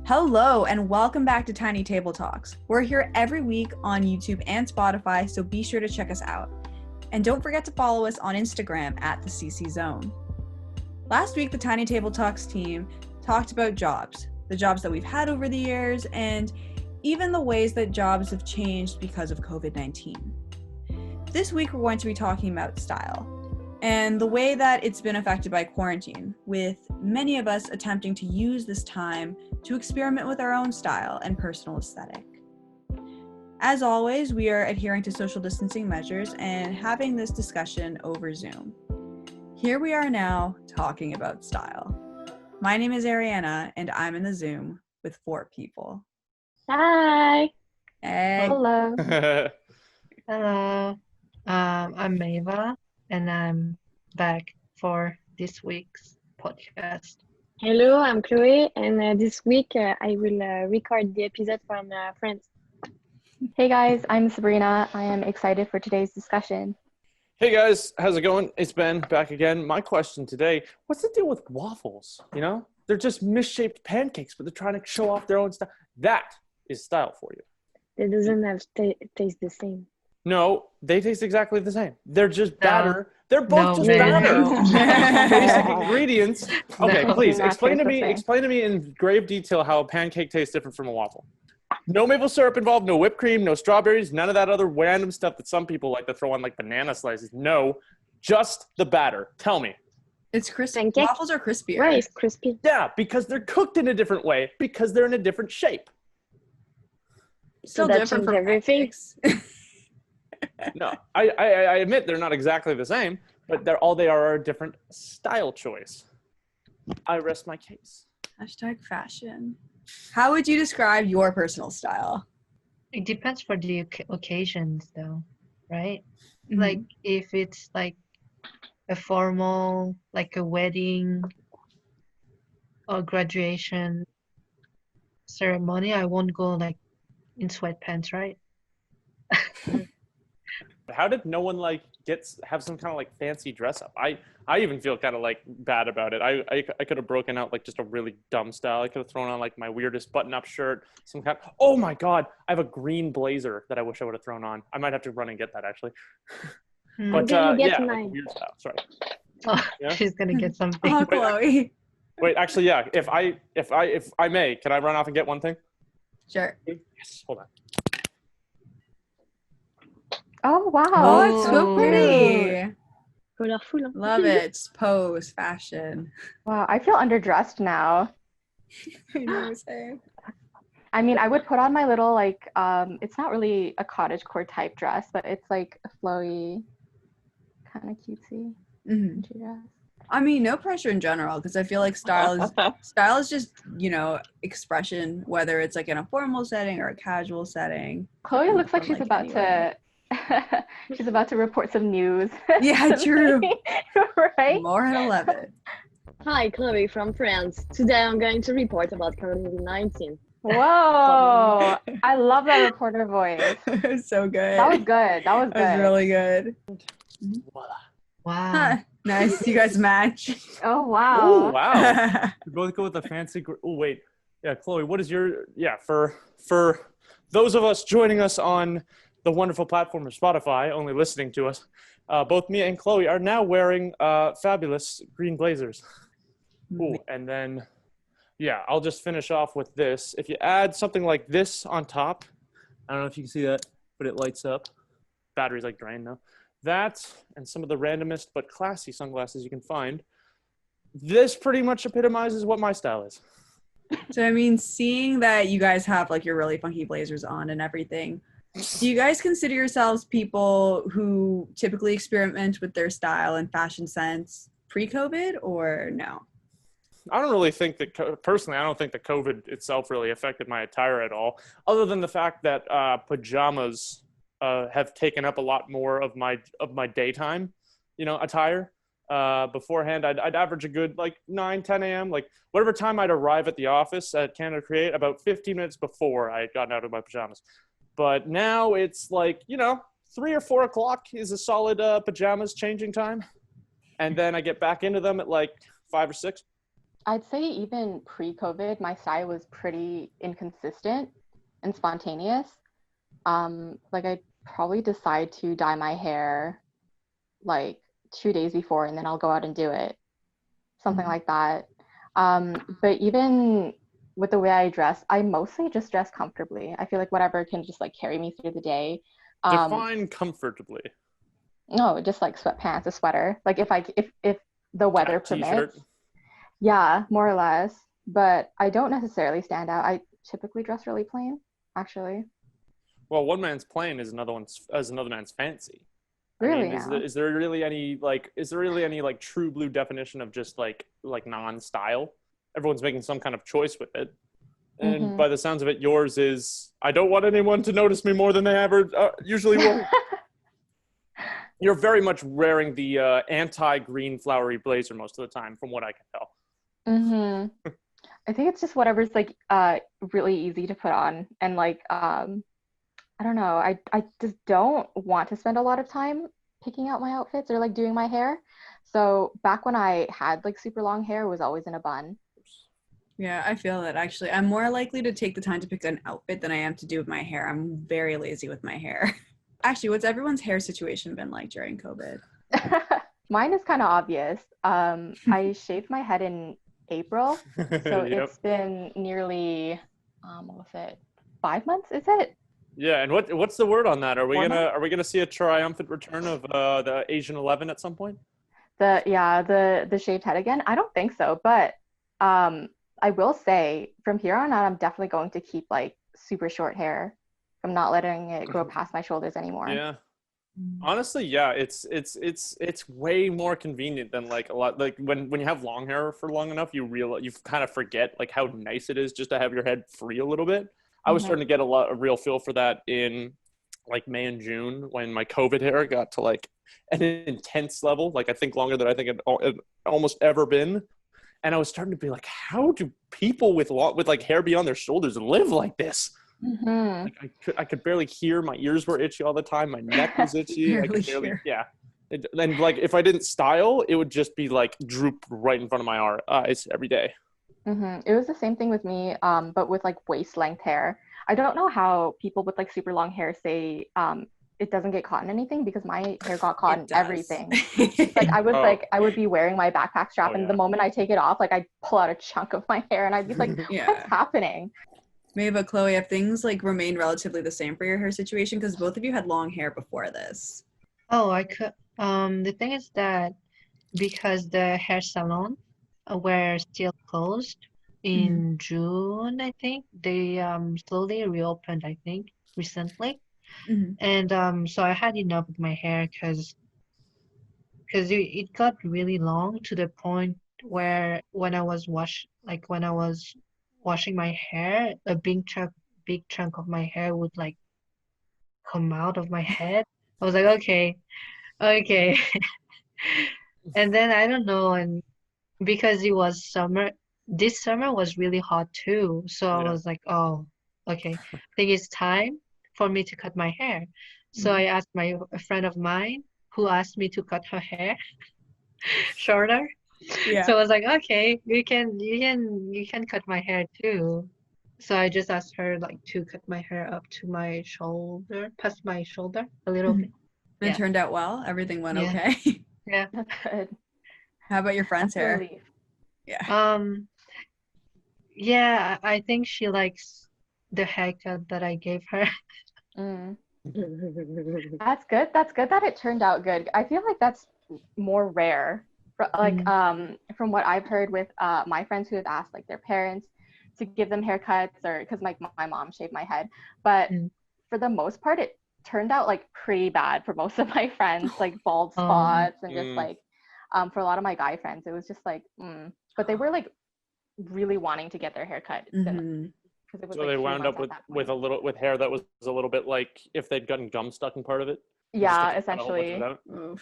Hello and welcome back to Tiny Table Talks. We're here every week on YouTube and Spotify, so be sure to check us out. And don't forget to follow us on Instagram at the CC Zone. Last week, the Tiny Table Talks team talked about jobs, the jobs that we've had over the years, and even the ways that jobs have changed because of COVID-19. This week, we're going to be talking about style and the way that it's been affected by quarantine, with many of us attempting to use this time to experiment with our own style and personal aesthetic. As always, we are adhering to social distancing measures and having this discussion over Zoom. Here we are now talking about style. My name is Ariana, and I'm in the Zoom with 4 people. Hi. Hey. Hello. Hello, I'm Maeva, and I'm back for this week's podcast. Hello, I'm Chloe, and this week I will record the episode from France. Hey guys, I'm Sabrina. I am excited for today's discussion. Hey guys, how's it going? It's Ben back again. My question today, what's the deal with waffles? You know, they're just misshaped pancakes, but they're trying to show off their own style. That is style for you. It doesn't have taste the same. No, they taste exactly the same. They're just batter. They're both No, just they batter. don't. Basic ingredients. Okay, No, please they not explain to taste the me. same. Explain to me in grave detail how a pancake tastes different from a waffle. No maple syrup involved. No whipped cream. No strawberries. None of that other random stuff that some people like to throw on, like banana slices. No, just the batter. Tell me. It's crispy. Pancake? Waffles are crispier. Why is crispy? Yeah, because they're cooked in a different way. Because they're in a different shape. Still So that different changes from everything? pancakes. No, I admit they're not exactly the same, but they are a different style choice. I rest my case. Hashtag fashion. How would you describe your personal style? It depends for the occasions, though, right? Mm-hmm. Like if it's like a formal, like a wedding or graduation ceremony, I won't go like in sweatpants, right? How did no one like have some kind of like fancy dress up? I even feel kind of like bad about it. I could have broken out like just a really dumb style. I could have thrown on like my weirdest button-up shirt, some kind. Oh my god, I have a green blazer that I wish I would have thrown on. I might have to run and get that actually. But gonna get yeah, like mine. a weird style. Sorry. Oh, Yeah? she's gonna get something. Oh, Chloe. Wait, actually, yeah. If I may, can I run off and get one thing? Sure. Yes. Hold on. Oh wow. Oh, it's so Oh. pretty. Colorful. Huh? Love it. Pose, fashion. Wow, I feel underdressed now. I know what I'm saying. I mean, I would put on my little like it's not really a cottagecore type dress, but it's like a flowy, kind of cutesy Mhm. dress. I mean, no pressure in general, because I feel like style is just, expression, whether it's like in a formal setting or a casual setting. Chloe looks like Or, she's like, about anywhere. to she's about to report some news. Yeah, true. Right? More at 11. Hi, Chloe from France. Today I'm going to report about COVID-19. Whoa. I love that reporter voice. So good. That was good. That was That was good. really good. Voila. Wow. Nice. You guys match. Oh Oh wow. wow. We both go with the fancy. Oh wait, yeah, Chloe. What is your for those of us joining us on the wonderful platform of Spotify, only listening to us? Both me and Chloe are now wearing fabulous green blazers. Ooh, and then I'll just finish off with this. If you add something like this on top, I don't know if you can see that, but it lights up. Battery's like drained now. That and some of the randomest but classy sunglasses you can find. This pretty much epitomizes what my style is. So, I mean, seeing that you guys have like your really funky blazers on and everything, do you guys consider yourselves people who typically experiment with their style and fashion sense pre-COVID or no? I don't really think that, personally, I don't think that COVID itself really affected my attire at all, other than the fact that pajamas have taken up a lot more of my daytime, attire. Beforehand, I'd average a good like 9, 10 a.m. Like whatever time I'd arrive at the office at Canada Create, about 15 minutes before I had gotten out of my pajamas. But now it's like, 3 or 4 o'clock is a solid pajamas changing time. And then I get back into them at like 5 or 6. I'd say even pre-COVID, my style was pretty inconsistent and spontaneous. Like I'd probably decide to dye my hair like 2 days before, and then I'll go out and do it, something like that. But even with the way I dress, I mostly just dress comfortably. I feel like whatever can just like carry me through the day. Define comfortably. No, just like sweatpants, a sweater. Like if the weather T-shirt. permits. Yeah, more or less. But I don't necessarily stand out. I typically dress really plain, actually. Well, one man's plain is another man's fancy. Really I mean, now. is there really any like true blue definition of just like non-style? Everyone's making some kind of choice with it. And by the sounds of it, yours is, I don't want anyone to notice me more than they ever usually will. You're very much wearing the anti-green flowery blazer most of the time, from what I can tell. I think it's just whatever's like really easy to put on, and like I don't know. I just don't want to spend a lot of time picking out my outfits or like doing my hair. So back when I had like super long hair, it was always in a bun. Yeah, I feel that actually. I'm more likely to take the time to pick an outfit than I am to do with my hair. I'm very lazy with my hair. Actually, what's everyone's hair situation been like during COVID? Mine is kind of obvious. I shaved my head in April, so Yep. it's been nearly what was it? 5 months, is it? Yeah, and what's the word on that? Are we 4 months? gonna see a triumphant return of the Asian 11 at some point? The shaved head again? I don't think so, but I will say from here on out, I'm definitely going to keep like super short hair. I'm not letting it grow past my shoulders anymore. Yeah. Honestly, yeah, it's way more convenient than like a lot, like when you have long hair for long enough, you kind of forget like how nice it is just to have your head free a little bit. I was starting to get a real feel for that in like May and June when my COVID hair got to like an intense level, like I think longer than I think it almost ever been. And I was starting to be like, how do people with like hair beyond their shoulders live like this? Like I could barely hear. My ears were itchy all the time. My neck was itchy. I could barely hear. yeah. And like if I didn't style, it would just be like droop right in front of my eyes every day. It was the same thing with me, but with like waist length hair. I don't know how people with like super long hair say it doesn't get caught in anything, because my hair got caught in everything. Like I would be wearing my backpack strap, and the moment I take it off, like I'd pull out a chunk of my hair, and I'd be like, what's happening? Maeva, Chloe, have things like remained relatively the same for your hair situation? Because both of you had long hair before this. Oh, I could. The thing is that because the hair salon were still closed in June, I think they slowly reopened, I think, recently. And so I had enough with my hair because it got really long to the point where when I was washing my hair, a big chunk of my hair would like come out of my head. I was like, okay. And then I don't know, and because it was summer, this summer was really hot too. So I was like, oh, okay. I think it's time for me to cut my hair. So I asked a friend of mine who asked me to cut her hair shorter. Yeah. So I was like, okay, you can cut my hair too. So I just asked her like to cut my hair up to my shoulder, past my shoulder a little bit. And it turned out well. Everything went okay. Yeah. That's good. How about your friend's That's a hair? relief. Yeah. Yeah, I think she likes the haircut that I gave her. That's good. That's good that it turned out good. I feel like that's more rare. Like from what I've heard with my friends who have asked like their parents to give them haircuts, or because my mom shaved my head, but for the most part it turned out like pretty bad for most of my friends, like bald spots and just like for a lot of my guy friends it was just like but they were like really wanting to get their hair cut. It was, so like, they wound up with hair that was a little bit like if they'd gotten gum stuck in part of it. Yeah, essentially.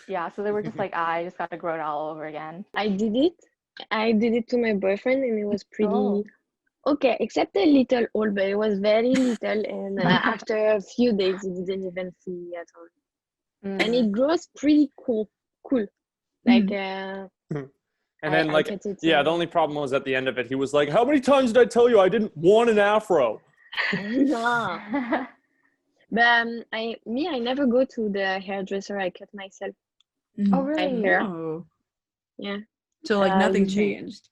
Yeah, so they were just like, I just got to grow it all over again. I did it to my boyfriend, and it was pretty okay, except a little old, but it was very little, and after a few days it didn't even see at all. And it grows pretty cool. Like And And then I cut it. the only problem was at the end of it, he was like, "How many times did I tell you I didn't want an afro?" No. But I never go to the hairdresser. I cut myself. Oh, My really? hair. Oh. Yeah. So like nothing usually- changed.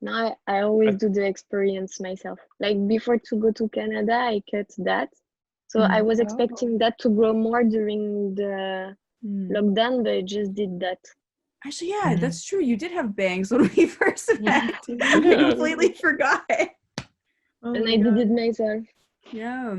No, I always do the experience myself. Like before to go to Canada, I cut that. So I was expecting that to grow more during the lockdown, but I just did that. Actually, yeah, that's true. You did have bangs when we first met. I Yeah. completely forgot. Oh And my I did God. it myself. Yeah.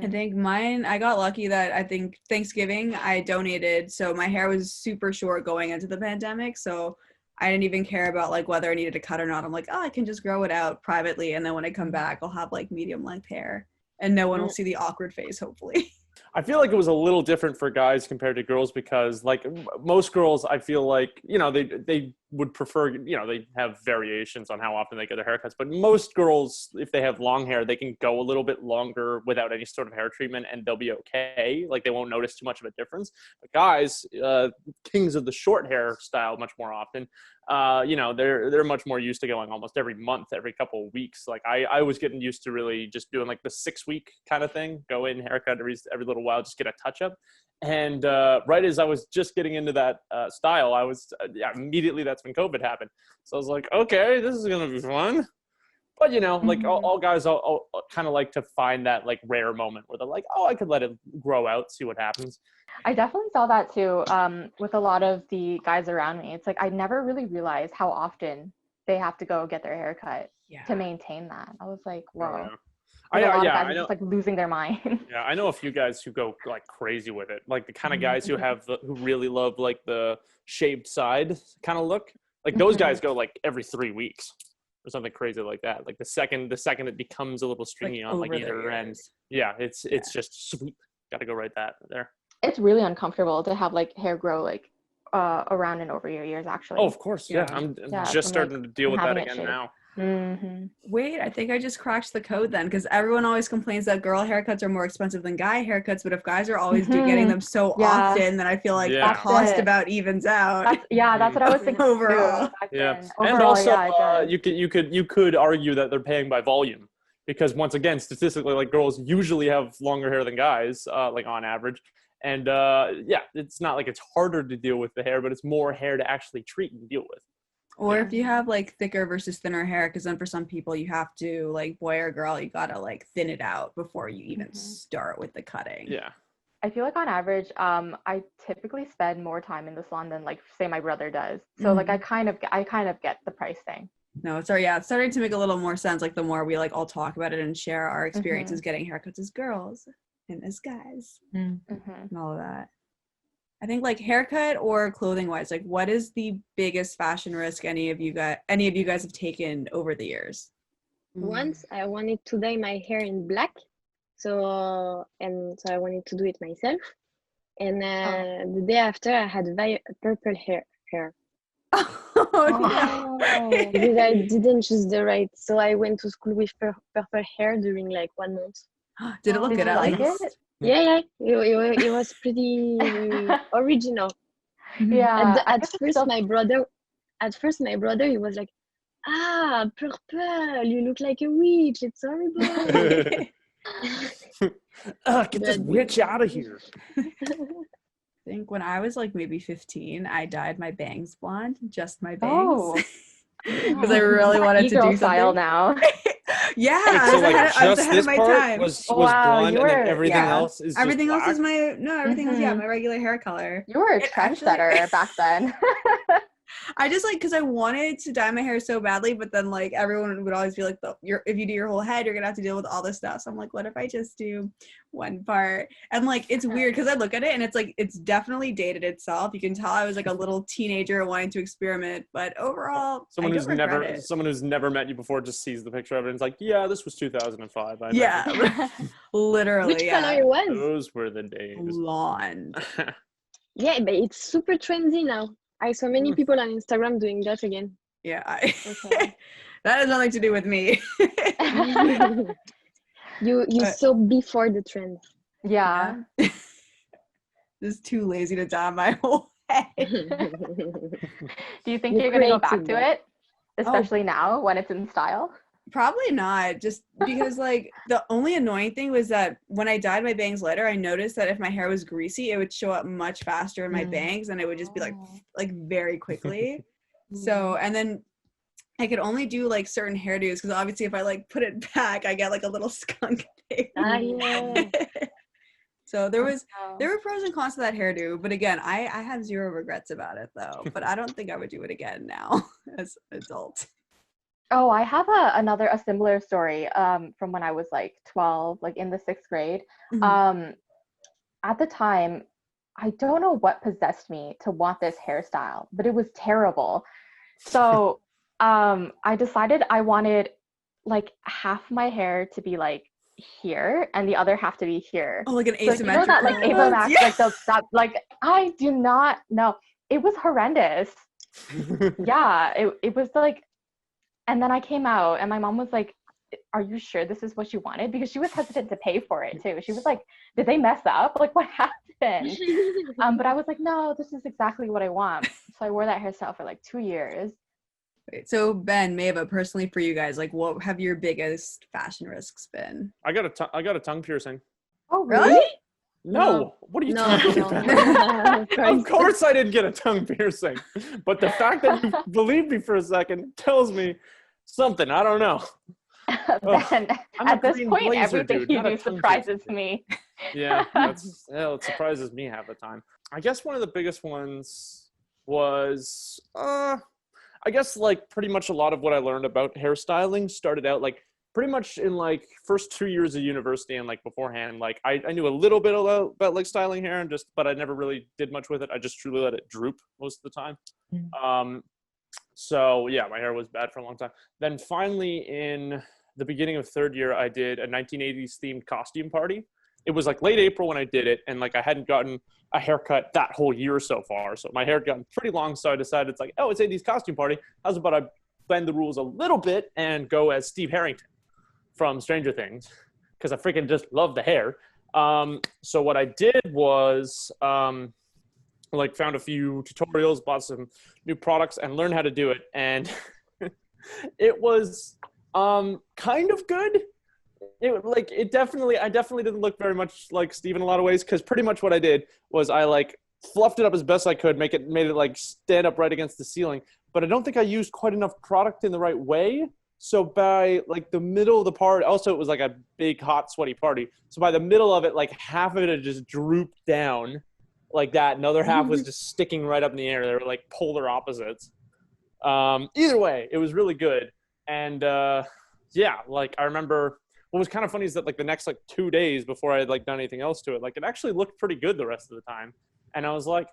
I think mine, I got lucky that I think Thanksgiving I donated. So my hair was super short going into the pandemic. So I didn't even care about like whether I needed a cut or not. I'm like, oh, I can just grow it out privately. And then when I come back, I'll have like medium length hair and no one will see the awkward face, hopefully. I feel like it was a little different for guys compared to girls because, like, most girls, I feel like, you know, they would prefer, you know, they have variations on how often they get their haircuts. But most girls, if they have long hair, they can go a little bit longer without any sort of hair treatment and they'll be okay. Like, they won't notice too much of a difference. But guys, kings of the short hair style much more often, you know, they're much more used to going almost every month, every couple of weeks. Like I was getting used to really just doing like the 6-week kind of thing, go in, haircut every little while, just get a touch up. And right as I was just getting into that style, I was immediately that's when COVID happened. So I was like, okay, this is gonna be fun. But you know, like all guys all kind of like to find that like rare moment where they're like, oh, I could let it grow out, see what happens. I definitely saw that too with a lot of the guys around me. It's like I never really realized how often they have to go get their hair cut to maintain that. I was like, whoa. I Like, a lot of know. guys are just like losing their mind. Yeah, I know a few guys who go like crazy with it. Like the kind of guys who who really love like the shaved side kind of look. Like those guys go like every 3 weeks or something crazy like that. Like the second it becomes a little stringy on like either end. Yeah, it's just sweep. Got to go right there. It's really uncomfortable to have like hair grow like around and over your ears actually. Oh, of course. Yeah. I'm just starting to deal with that again now. Wait, I think I just cracked the code then, because everyone always complains that girl haircuts are more expensive than guy haircuts, but if guys are always getting them so often, then I feel like the cost about evens out. That's what I was thinking overall. Yeah, and also you could argue that they're paying by volume, because once again, statistically, like girls usually have longer hair than guys, like on average. And it's not like it's harder to deal with the hair, but it's more hair to actually treat and deal with. Or if you have like thicker versus thinner hair, because then for some people you have to, like boy or girl, you gotta like thin it out before you even start with the cutting. Yeah. I feel like on average, I typically spend more time in the salon than like say my brother does. So like I kind of get the price thing. No, it's starting to make a little more sense. Like the more we like all talk about it and share our experiences getting haircuts as girls and as guys and all of that. I think like haircut or clothing wise, like what is the biggest fashion risk any of you guys have taken over the years? Once I wanted to dye my hair in black, so I wanted to do it myself. And the day after, I had purple hair. No. Because I didn't choose the right. So I went to school with purple hair during like 1 month. Did it look good? Did you like it? Yeah. It was pretty original. Yeah. At first, my brother, he was like, purple, you look like a witch. It's horrible. Get this witch out of here. I think when I was like maybe 15, I dyed my bangs blonde, just my bangs. Because I really wanted to do something. Style now. Yeah, so like I was just ahead this of my part time. was blonde, and then everything else is everything just else black? is everything was my regular hair color. You were a trendsetter back then. I just like, because I wanted to dye my hair so badly, but then like everyone would always be like, if you do your whole head, you're gonna have to deal with all this stuff. So I'm like, what if I just do one part? And like it's weird because I look at it and it's like it's definitely dated itself. You can tell I was like a little teenager wanting to experiment, but overall, someone who's never met you before just sees the picture of it and is like, yeah, this was 2005. Literally. Which color it was? Those were the days. Blonde. Yeah, but it's super trendy now. I saw many people on Instagram doing that again. Yeah, that has nothing to do with me. You saw before the trend. Yeah. Just too lazy to dye my whole Do you think You you're going to go back created to that. it, especially now when it's in style? Probably not, just because like the only annoying thing was that when I dyed my bangs later, I noticed that if my hair was greasy, it would show up much faster in my bangs and it would just be like very quickly. So, and then I could only do like certain hairdos because obviously if I like put it back, I get like a little skunk thing. Yeah. So there were pros and cons to that hairdo, but again, I have zero regrets about it though. But I don't think I would do it again now as an adult. Oh, I have a similar story from when I was like 12, like in the 6th grade. At the time, I don't know what possessed me to want this hairstyle, but it was terrible. So I decided I wanted like half my hair to be like here and the other half to be here. Oh, like an So asymmetrical. you know that like Ava Max, yeah. like like I do not know. It was horrendous. Yeah, it was like. And then I came out and my mom was like, are you sure this is what you wanted? Because she was hesitant to pay for it too. She was like, did they mess up? Like what happened? But I was like, no, this is exactly what I want. So I wore that hairstyle for like 2 years. Wait, so Ben, Maeva, personally for you guys, like what have your biggest fashion risks been? I got a tongue piercing. Oh, really? No. What are you talking about? Of course I didn't get a tongue piercing. But the fact that you believed me for a second tells me something. I don't know. Ben, at this point, blazer, everything dude, you not a do tongue surprises piercing. me. Yeah, it surprises me half the time. I guess one of the biggest ones was, I guess like pretty much a lot of what I learned about hairstyling started out like pretty much in like first 2 years of university and like beforehand, like I knew a little bit about like styling hair and but I never really did much with it. I just truly let it droop most of the time. So yeah, my hair was bad for a long time. Then finally in the beginning of 3rd year, I did a 1980s themed costume party. It was like late April when I did it. And like I hadn't gotten a haircut that whole year so far. So my hair had gotten pretty long. So I decided it's like, oh, it's 80s costume party. How's about I bend the rules a little bit and go as Steve Harrington from Stranger Things, because I freaking just love the hair. So what I did was like found a few tutorials, bought some new products, and learned how to do it. And it was kind of good. I definitely didn't look very much like Steve in a lot of ways, because pretty much what I did was I like fluffed it up as best I could, made it like stand up right against the ceiling. But I don't think I used quite enough product in the right way. So by like the middle of the party, also it was like a big, hot, sweaty party. So by the middle of it, like half of it had just drooped down like that. Another half was just sticking right up in the air. They were like polar opposites. Either way, it was really good. And yeah, like I remember what was kind of funny is that like the next like 2 days before I had like done anything else to it, like it actually looked pretty good the rest of the time. And I was like,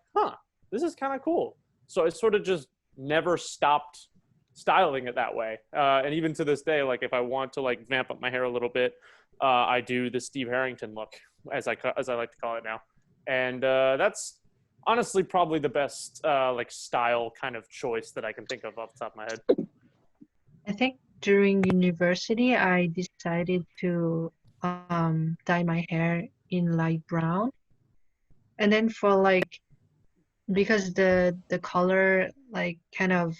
this is kind of cool. So I sort of just never stopped styling it that way. And even to this day, like if I want to like vamp up my hair a little bit, I do the Steve Harrington look, as I like to call it now. And that's honestly probably the best like style kind of choice that I can think of off the top of my head. I think during university, I decided to dye my hair in light brown. And then for like, because the color like kind of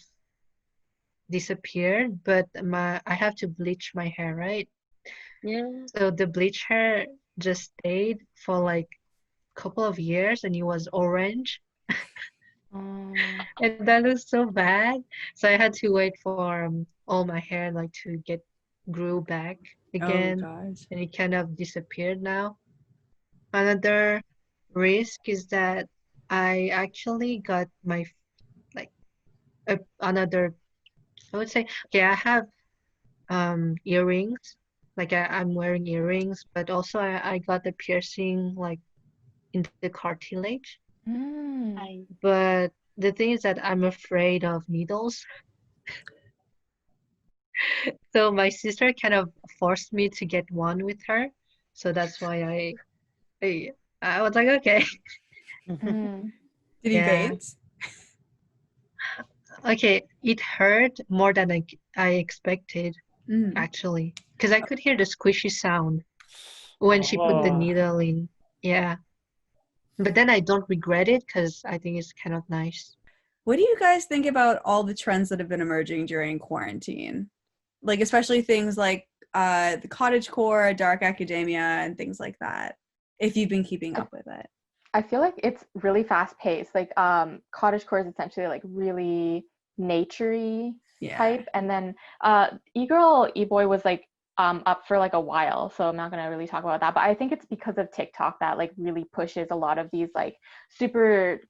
disappeared, but I have to bleach my hair, right? Yeah. So the bleach hair just stayed for like a couple of years and it was orange. And that was so bad. So I had to wait for all my hair like to get grew back again. Oh gosh. And it kind of disappeared now. Another risk is that I actually got my like another, I would say, okay, I have earrings, like I'm wearing earrings, but also I got the piercing like in the cartilage. But the thing is that I'm afraid of needles. So my sister kind of forced me to get one with her. So that's why I was like, okay. Did he Yeah. faint? Okay, it hurt more than I expected, actually, because I could hear the squishy sound when she put the needle in. Yeah. But then I don't regret it because I think it's kind of nice. What do you guys think about all the trends that have been emerging during quarantine? Like, especially things like the cottagecore, dark academia, and things like that, if you've been keeping up with it. I feel like it's really fast paced. Like cottagecore is essentially like really naturey type, and then e-girl, e-boy was like up for like a while, so I'm not gonna really talk about that. But I think it's because of TikTok that like really pushes a lot of these like super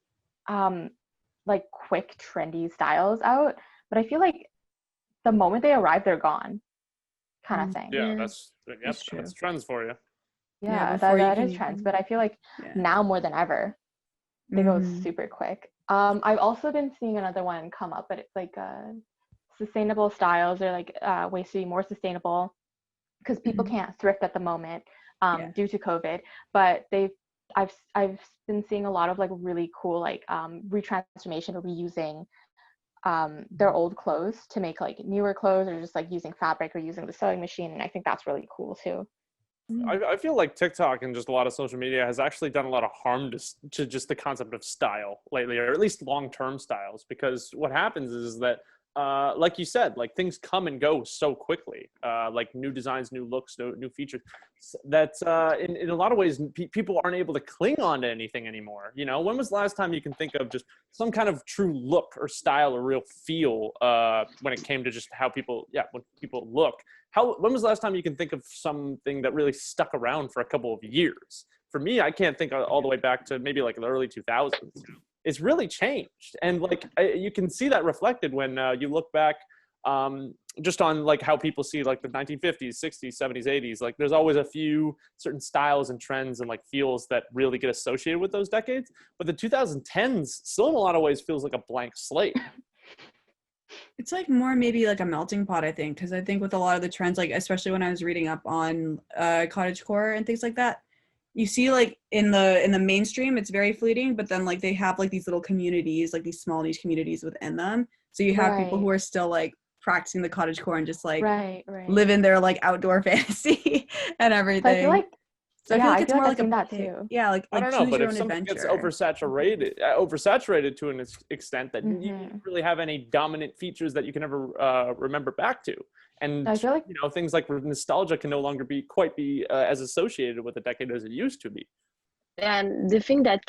like quick trendy styles out. But I feel like the moment they arrive, they're gone, kind of thing. Yeah, that's trends for you. Yeah, that is trends. But I feel like now more than ever, they go super quick. I've also been seeing another one come up, but it's like sustainable styles, or like ways to be more sustainable, because people can't thrift at the moment due to COVID. But I've been seeing a lot of like really cool like retransformation or reusing their old clothes to make like newer clothes, or just like using fabric or using the sewing machine, and I think that's really cool too. I feel like TikTok and just a lot of social media has actually done a lot of harm to just the concept of style lately, or at least long-term styles, because what happens is that like you said, like things come and go so quickly, like new designs, new looks, new features, that in a lot of ways people aren't able to cling on to anything anymore. You know, when was the last time you can think of just some kind of true look or style or real feel when it came to just how people when people look? When was the last time you can think of something that really stuck around for a couple of years? For me, I can't think all the way back to maybe like the early 2000s. It's really changed, and like you can see that reflected when you look back just on like how people see like the 1950s, 60s, 70s, 80s. Like there's always a few certain styles and trends and like feels that really get associated with those decades, but the 2010s still in a lot of ways feels like a blank slate. It's like more maybe like a melting pot, I think, because I think with a lot of the trends, like especially when I was reading up on cottagecore and things like that, you see like in the mainstream it's very fleeting, but then like they have like these little communities, like these small niche communities within them. So you have people who are still like practicing the cottagecore and just like living their like outdoor fantasy and everything. So I feel like it's more like that too. Yeah, like I don't know, but if something gets oversaturated to an extent that you don't really have any dominant features that you can ever remember back to. And I feel like, you know, things like nostalgia can no longer be as associated with a decade as it used to be. And the thing that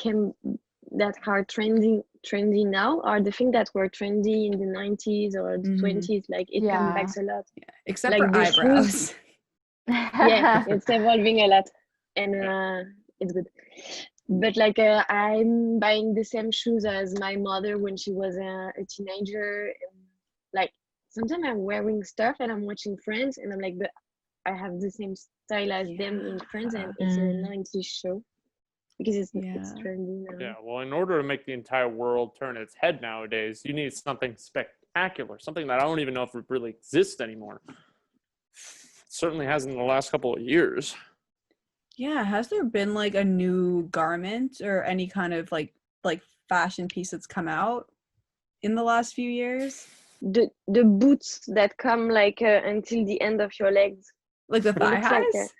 are trendy now are the things that were trendy in the 90s or the 20s. Like it comes back a lot. Yeah. Except like for eyebrows. Yeah, it's evolving a lot, and it's good. But like I'm buying the same shoes as my mother when she was a teenager. Like sometimes I'm wearing stuff and I'm watching Friends and I'm like, but I have the same style as them in Friends, and it's a 90s show because it's trendy now. Yeah, well, in order to make the entire world turn its head nowadays, you need something spectacular, something that I don't even know if it really exists anymore. It certainly hasn't in the last couple of years. Yeah, has there been like a new garment or any kind of like fashion piece that's come out in the last few years? The boots that come like until the end of your legs, like the thigh highs.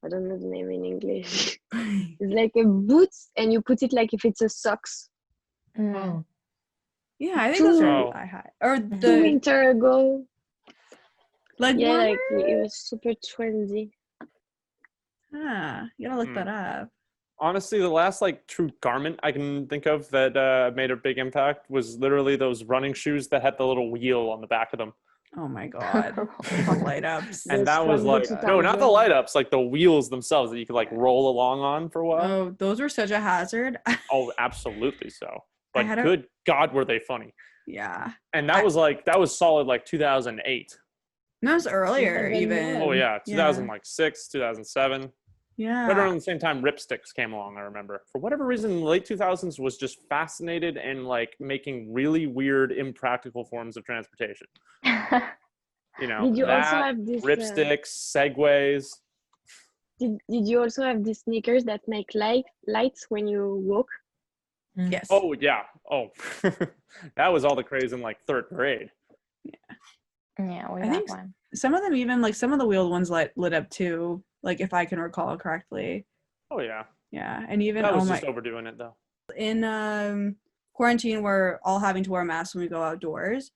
I don't know the name in English. It's like a boots, and you put it like if it's a socks. Yeah, I think those are thigh high. Or the 2 winter ago. Like like it was super trendy. You gotta look that up. Honestly, the last like true garment I can think of that made a big impact was literally those running shoes that had the little wheel on the back of them. Oh my god, the light ups. And that was like, no, not the light ups, like the wheels themselves that you could like roll along on for a while. Oh, those were such a hazard. Oh, absolutely so. But good God, were they funny. Yeah. And that was solid like 2008. No, it was earlier even. Oh yeah, 2006, 2007. Yeah. Right around the same time Ripsticks came along, I remember. For whatever reason, the late 2000s was just fascinated and like making really weird, impractical forms of transportation. You know, did you also have this Ripsticks, Segways. Did you also have these sneakers that make lights when you walk? Yes. Oh yeah. Oh, that was all the craze in like 3rd grade. Yeah, I think some of them even like some of the wheeled ones lit up too. Like if I can recall correctly. Oh yeah. Yeah, and even That was just overdoing it though. In quarantine, we're all having to wear masks when we go outdoors,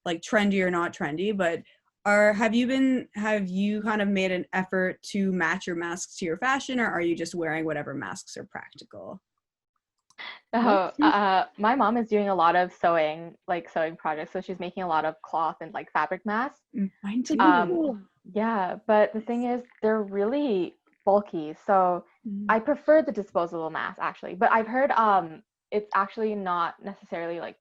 like trendy or not trendy. But have you kind of made an effort to match your masks to your fashion, or are you just wearing whatever masks are practical? Oh, my mom is doing a lot of sewing projects. So she's making a lot of cloth and like fabric masks. Mine too. Yeah, but the thing is, they're really bulky. So I prefer the disposable mask actually. But I've heard it's actually not necessarily like,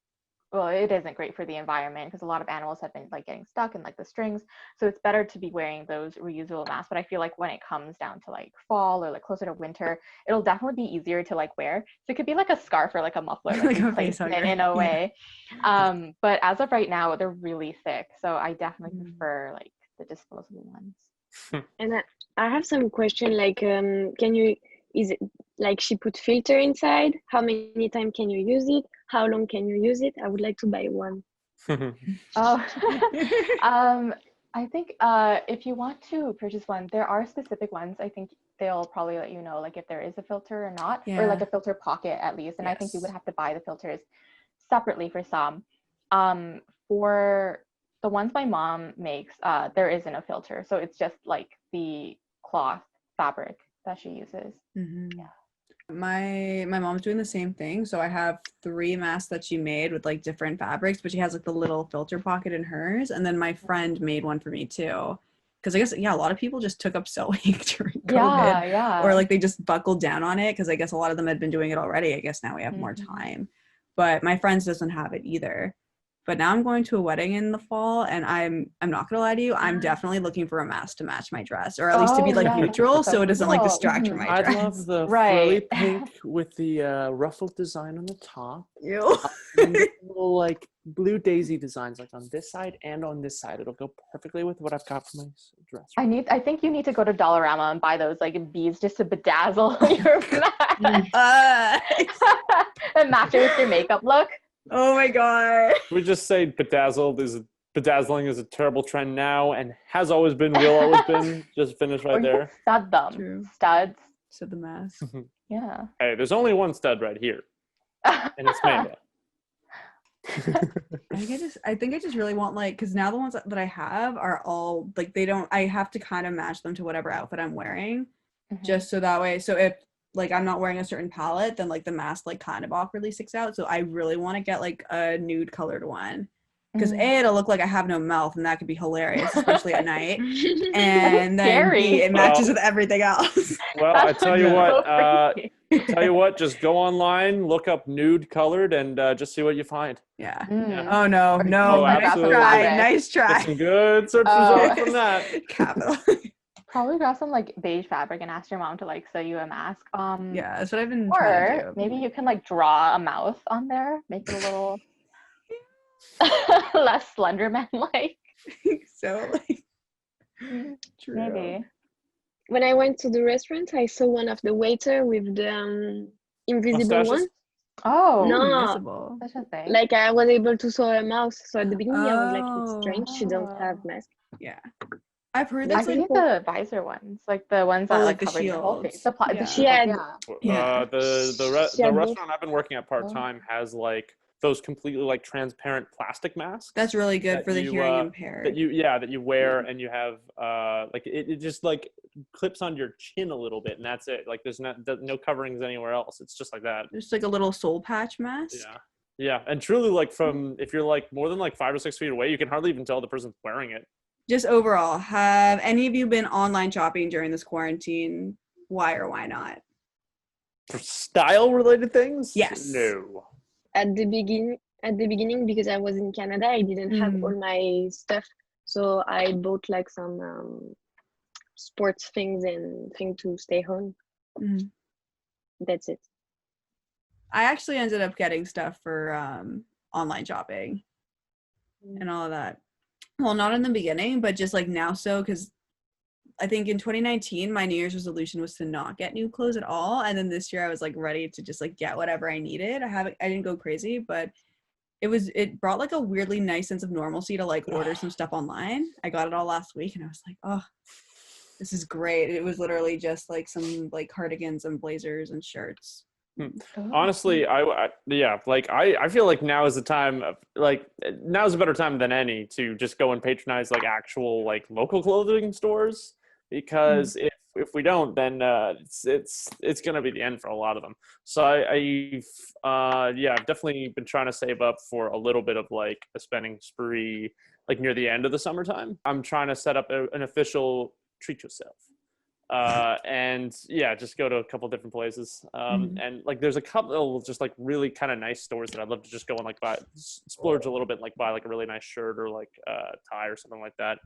well, it isn't great for the environment because a lot of animals have been like getting stuck in like the strings. So it's better to be wearing those reusable masks. But I feel like when it comes down to like fall or like closer to winter, it'll definitely be easier to like wear. So it could be like a scarf or like a muffler, like a replacement in a way. But as of right now, they're really thick. So I definitely prefer like the disposable ones. And I have some question like, is it like she put filter inside? How many times can you use it? How long can you use it? I would like to buy one. Oh, I think if you want to purchase one, there are specific ones. I think they'll probably let you know like if there is a filter or not, or like a filter pocket at least. And I think you would have to buy the filters separately for some. For the ones my mom makes, there isn't a filter. So it's just like the cloth fabric that she uses. Yeah. My mom's doing the same thing. So I have 3 masks that she made with like different fabrics, but she has like the little filter pocket in hers. And then my friend made one for me too. Because I guess, a lot of people just took up sewing during COVID. Yeah. Or like they just buckled down on it because I guess a lot of them had been doing it already. I guess now we have more time. But my friends doesn't have it either. But now I'm going to a wedding in the fall, and I'm not gonna lie to you, I'm definitely looking for a mask to match my dress, or at least to be like neutral, so it doesn't like distract from my dress. I'd love the frilly pink with the ruffled design on the top. Ew. And little like blue daisy designs like on this side and on this side. It'll go perfectly with what I've got for my dress. I think you need to go to Dollarama and buy those like beads just to bedazzle your mask. And match it with your makeup look. Oh my god. We just say bedazzling is a terrible trend now and has always been, will always been. Just finish right there. Stud them. True. Studs. Stud the mask. Yeah. Hey, there's only one stud right here. And it's Maeva. I think I just really want like, because now the ones that I have are all like, I have to kind of match them to whatever outfit I'm wearing. Just so that way, so if like I'm not wearing a certain palette, then like the mask like kind of awkwardly sticks out. So I really want to get like a nude colored one because it'll look like I have no mouth, and that could be hilarious, especially at night. And then B, it matches with everything else. Well, I tell you what, just go online, look up nude colored, and just see what you find. Yeah. Oh no, nice try. Get some good search results from that. Capital. Probably grab some like beige fabric and ask your mom to like sew you a mask. Yeah, that's what I've been trying to do. Maybe you can like draw a mouth on there, make it a little less Slenderman like. So like true. Maybe. When I went to the restaurant, I saw one of the waiter with the invisible one. Oh, no, invisible. Such a thing. Like I was able to sew a mouth. So at the beginning, I was like, it's strange. She don't have mask. Yeah. I've heard I think the visor ones, like the ones that like cover your whole face. The shield. The restaurant I've been working at part-time has like those completely like transparent plastic masks. That's really good for the hearing impaired. That you wear and you have like it just like clips on your chin a little bit and that's it. Like there's no coverings anywhere else. It's just like that. Just like a little soul patch mask. Yeah, and truly like from if you're like more than like 5 or 6 feet away, you can hardly even tell the person's wearing it. Just overall, have any of you been online shopping during this quarantine? Why or why not? For style-related things? Yes. No. At the beginning, because I was in Canada, I didn't have all my stuff, so I bought like some sports things and things to stay home. That's it. I actually ended up getting stuff for online shopping and all of that. Well, not in the beginning, but just like now because I think in 2019, my New Year's resolution was to not get new clothes at all. And then this year I was like ready to just like get whatever I needed. I didn't go crazy, but it brought like a weirdly nice sense of normalcy to like order some stuff online. I got it all last week and I was like, oh, This is great. It was literally just like some like cardigans and blazers and shirts. Honestly, I feel like now is the time of, like, now's a better time than any to just go and patronize like actual like local clothing stores, because if we don't, then it's gonna be the end for a lot of them. So I've definitely been trying to save up for a little bit of like a spending spree like near the end of the summertime. I'm trying to set up an official treat yourself. And yeah, just go to a couple different places. And like there's a couple just like really kind of nice stores that I'd love to just go and like splurge a little bit, like buy like a really nice shirt or like tie or something like that,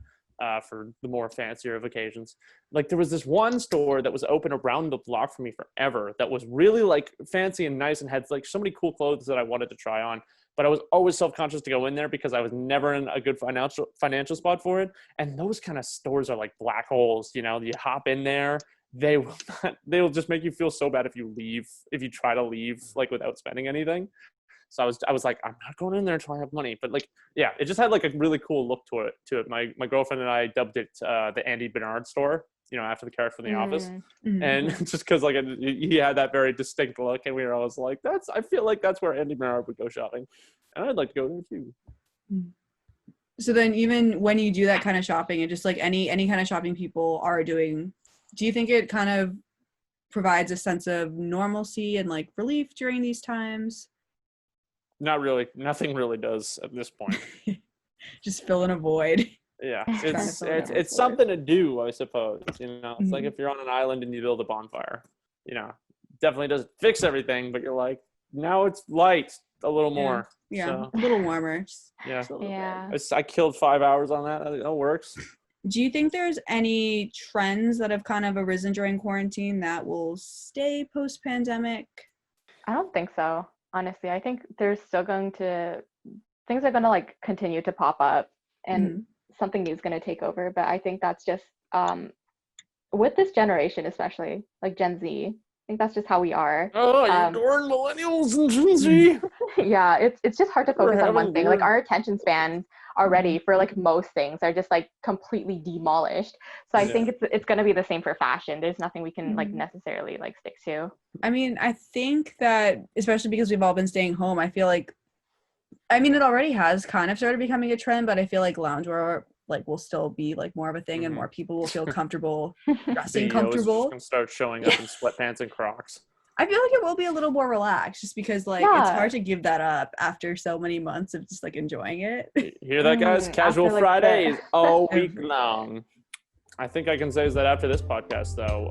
for the more fancier of occasions. Like there was this one store that was open around the block for me forever that was really like fancy and nice and had like so many cool clothes that I wanted to try on. But I was always self-conscious to go in there because I was never in a good financial spot for it. And those kind of stores are like black holes, you know. You hop in there, they will just make you feel so bad if you try to leave like without spending anything. So I was like, I'm not going in there until I have money. But like, yeah, it just had like a really cool look to it. My girlfriend and I dubbed it the Andy Bernard store, you know, after the character from The Office. And just because like he had that very distinct look, and we were always like, I feel like that's where Andy Bernard would go shopping, and I'd like to go there too. So then, even when you do that kind of shopping, and just like any kind of shopping people are doing, do you think it kind of provides a sense of normalcy and like relief during these times? Not really. Nothing really does at this point. Just fill in a void. Yeah, it's something to do, I suppose. You know, it's like if you're on an island and you build a bonfire. You know, definitely doesn't fix everything, but you're like, now it's light a little more. Yeah, so, a little warmer. Yeah. I killed 5 hours on that. That works. Do you think there's any trends that have kind of arisen during quarantine that will stay post-pandemic? I don't think so. Honestly, I think things are going to like continue to pop up, and something new is going to take over. But I think that's just with this generation, especially like Gen Z. I think that's just how we are. Oh, you're darn millennials and Gen Z. Yeah, it's just hard to focus on one thing. Like our attention spans already for like most things are just like completely demolished. So I think it's going to be the same for fashion. There's nothing we can like necessarily like stick to. I mean, I think that especially because we've all been staying home, I feel like, I mean, it already has kind of started becoming a trend, but I feel like loungewear like will still be like more of a thing, and more people will feel comfortable dressing comfortable. Just gonna start showing up in sweatpants and Crocs. I feel like it will be a little more relaxed, just because like it's hard to give that up after so many months of just like enjoying it. You hear that, guys? Casual like Fridays all week long. I think I can say is that after this podcast, though,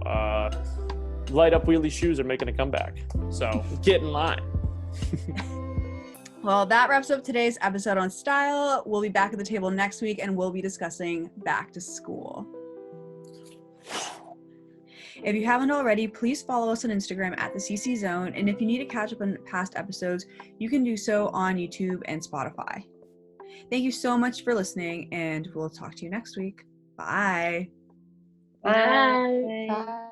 light up wheelie shoes are making a comeback. So get in line. Well, that wraps up today's episode on style. We'll be back at the table next week, and we'll be discussing back to school. If you haven't already, please follow us on Instagram at the CC Zone. And if you need to catch up on past episodes, you can do so on YouTube and Spotify. Thank you so much for listening, and we'll talk to you next week. Bye. Bye.